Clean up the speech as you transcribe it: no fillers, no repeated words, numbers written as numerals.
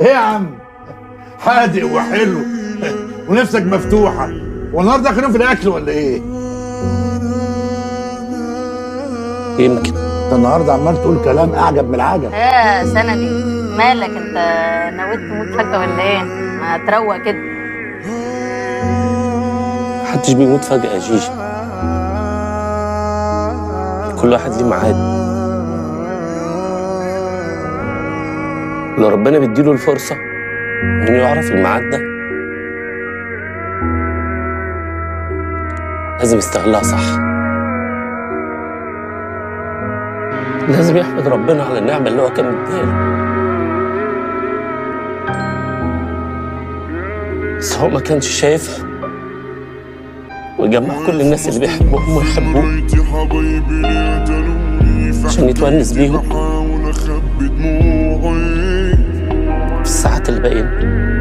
ايه يا عم؟ حادق وحلو ونفسك مفتوحه، والنهارده داخلين في الاكل ولا ايه؟ يمكن. انت النهارده عمال تقول كلام اعجب من العجب. يا سندي، مالك انت؟ نويت تموت فجأة ولا ايه؟ ما تروق كده. محدش بيموت فجأة يا جيجي، كل واحد ليه ميعاد. لو ربنا بيديله الفرصة انه يعرف الميعاد ده لازم يستغلها صح. لازم يحمد ربنا على النعمة اللي هو كان مديها، بس هو ما كانش شايفها ويجمع كل الناس اللي بيحبوهم ويحبوه عشان يتونس بيهم في الساعات اللي باقية.